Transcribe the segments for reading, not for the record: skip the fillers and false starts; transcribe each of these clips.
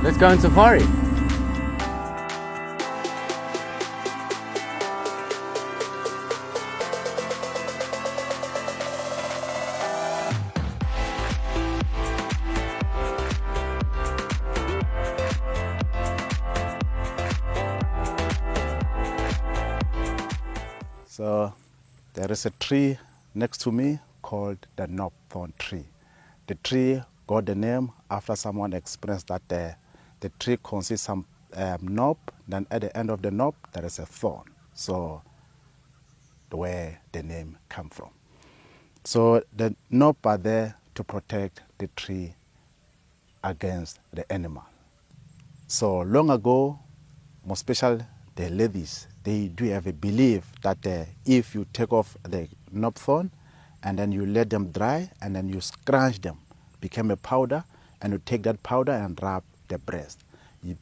Let's go on safari. So there is a tree next to me called the knobthorn tree. The tree got the name after someone expressed that the tree consists of some knob, then at the end of the knob there is a thorn. So where the name come from. So the knob are there to protect the tree against the animal. So long ago, more especially the ladies, they do have a belief that if you take off the knobthorn and then you let them dry and then you scrunch them, become a powder, and you take that powder and rub the breast.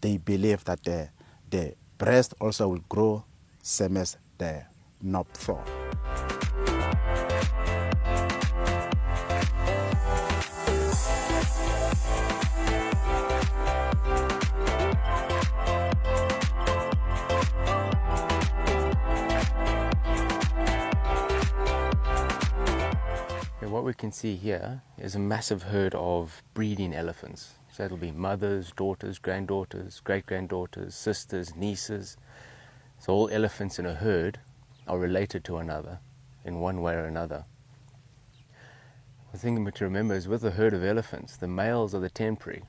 They believe that the breast also will grow same as the knobthorn. What we can see here is a massive herd of breeding elephants. So it'll be mothers, daughters, granddaughters, great-granddaughters, sisters, nieces. So all elephants in a herd are related to another in one way or another. The thing to remember is with a herd of elephants, the males are the temporary.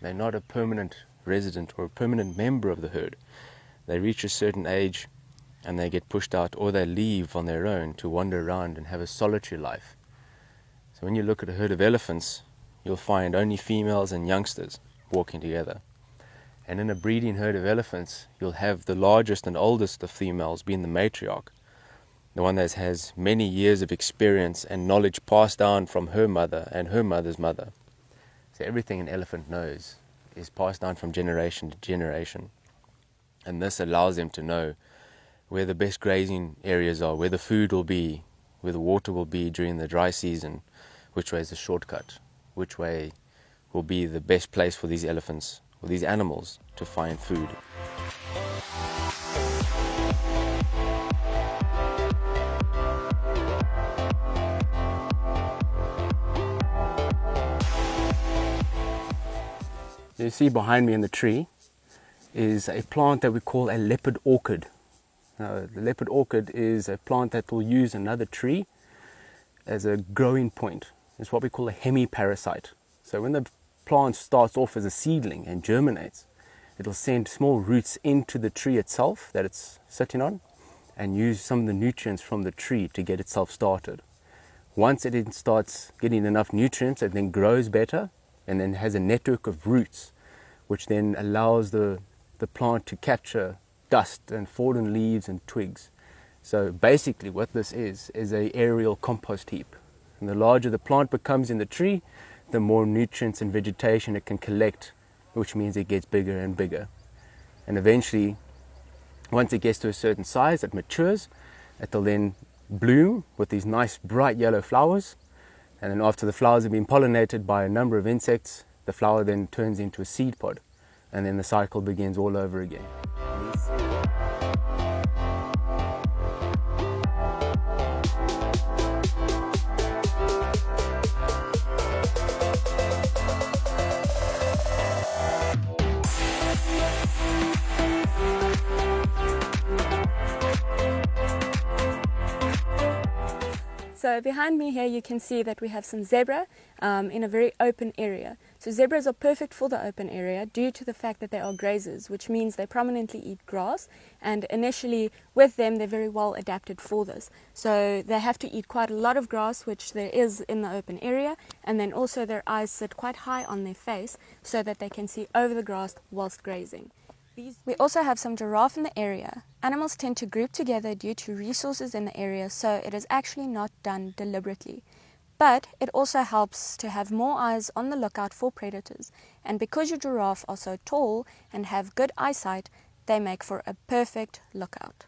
They're not a permanent resident or a permanent member of the herd. They reach a certain age and they get pushed out, or they leave on their own to wander around and have a solitary life. So when you look at a herd of elephants, you'll find only females and youngsters walking together. And in a breeding herd of elephants, you'll have the largest and oldest of females being the matriarch, the one that has many years of experience and knowledge passed down from her mother and her mother's mother. So everything an elephant knows is passed down from generation to generation. And this allows them to know where the best grazing areas are, where the food will be, where the water will be during the dry season, which way is the shortcut, which way will be the best place for these elephants or these animals to find food. You see behind me in the tree is a plant that we call a leopard orchid. Now, the leopard orchid is a plant that will use another tree as a growing point. It's what we call a hemiparasite. So when the plant starts off as a seedling and germinates, it'll send small roots into the tree itself that it's sitting on and use some of the nutrients from the tree to get itself started. Once it starts getting enough nutrients, it then grows better and then has a network of roots, which then allows the plant to capture dust and fallen leaves and twigs. So basically what this is an aerial compost heap. And the larger the plant becomes in the tree, the more nutrients and vegetation it can collect, which means it gets bigger and bigger. And eventually, once it gets to a certain size, it matures, it'll then bloom with these nice bright yellow flowers. And then after the flowers have been pollinated by a number of insects, the flower then turns into a seed pod. And then the cycle begins all over again. So behind me here you can see that we have some zebra in a very open area. So zebras are perfect for the open area due to the fact that they are grazers, which means they prominently eat grass, and initially with them they're very well adapted for this. So they have to eat quite a lot of grass, which there is in the open area, and then also their eyes sit quite high on their face so that they can see over the grass whilst grazing. We also have some giraffe in the area. Animals tend to group together due to resources in the area, so it is actually not done deliberately. But it also helps to have more eyes on the lookout for predators. And because your giraffe are so tall and have good eyesight, they make for a perfect lookout.